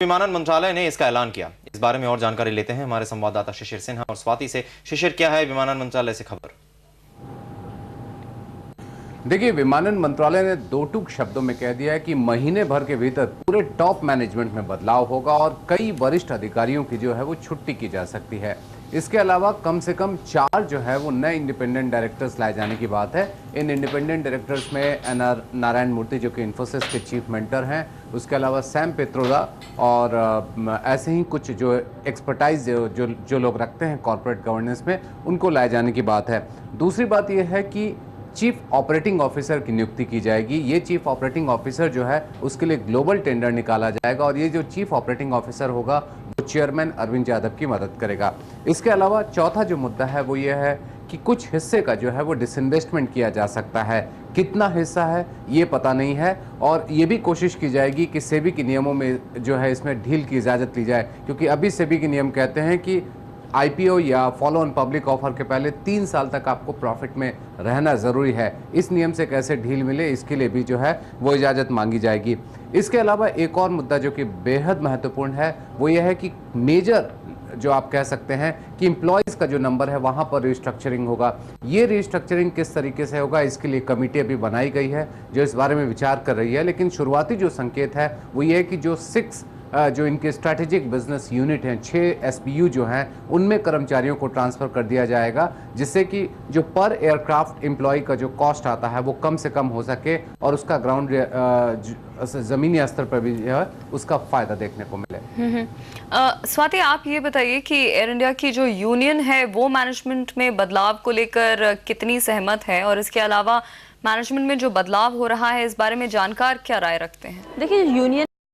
विमानन मंत्रालय ने इसका ऐलान किया। इस बारे में और जानकारी लेते हैं हमारे संवाददाता शिशिर सिन्हा और स्वाति से। शिशिर, क्या है विमानन मंत्रालय से खबर? देखिए, विमानन मंत्रालय ने दो टूक शब्दों में कह दिया है कि महीने भर के भीतर पूरे टॉप मैनेजमेंट में बदलाव होगा और कई वरिष्ठ अधिकारियों की जो है वो छुट्टी की जा सकती है। इसके अलावा कम से कम 4 जो है वो नए इंडिपेंडेंट डायरेक्टर्स लाए जाने की बात है। इन इंडिपेंडेंट डायरेक्टर्स में एनआर नारायण मूर्ति जो कि इन्फोसिस के चीफ मेंटर हैं, उसके अलावा सैम पित्रोदा और ऐसे ही कुछ जो एक्सपर्टाइज जो लोग रखते हैं कॉर्पोरेट गवर्नेंस में, उनको लाए जाने की बात है। दूसरी बात यह है कि चीफ ऑपरेटिंग ऑफिसर की नियुक्ति की जाएगी। ये चीफ ऑपरेटिंग ऑफिसर जो है उसके लिए ग्लोबल टेंडर निकाला जाएगा और ये जो चीफ ऑपरेटिंग ऑफिसर होगा वो चेयरमैन अरविंद यादव की मदद करेगा। इसके अलावा चौथा जो मुद्दा है वो ये है कि कुछ हिस्से का जो है वो डिसइन्वेस्टमेंट किया जा सकता है। कितना हिस्सा है ये पता नहीं है और ये भी कोशिश की जाएगी कि सेबी के नियमों में जो है इसमें ढील की इजाज़त ली जाए, क्योंकि अभी सेबी के नियम कहते हैं कि आईपीओ या फॉलो ऑन पब्लिक ऑफर के पहले 3 साल तक आपको प्रॉफिट में रहना ज़रूरी है। इस नियम से कैसे ढील मिले, इसके लिए भी जो है वो इजाज़त मांगी जाएगी। इसके अलावा एक और मुद्दा जो कि बेहद महत्वपूर्ण है वो ये है कि मेजर जो आप कह सकते हैं कि एम्प्लॉयज़ का जो नंबर है वहाँ पर रिस्ट्रक्चरिंग होगा। ये रिस्ट्रक्चरिंग किस तरीके से होगा, इसके लिए कमेटी अभी बनाई गई है जो इस बारे में विचार कर रही है। लेकिन शुरुआती जो संकेत है वो ये है कि जो इनके स्ट्रैटेजिक बिजनेस यूनिट हैं, 6 एसपीयू जो हैं, उनमें कर्मचारियों को ट्रांसफ़र कर दिया जाएगा, जिससे कि जो पर एयरक्राफ्ट एम्प्लॉय का जो कॉस्ट आता है वो कम से कम हो सके और उसका ग्राउंड ज़मीनी स्तर पर भी जो है उसका फ़ायदा देखने को मिले। स्वाति, आप ये बताइए कि एयर इंडिया की जो यूनियन है वो मैनेजमेंट में बदलाव को लेकर कितनी सहमत है, और इसके अलावा मैनेजमेंट में जो बदलाव हो रहा है इस बारे में जानकार क्या राय रखते हैं? देखिए, यूनियन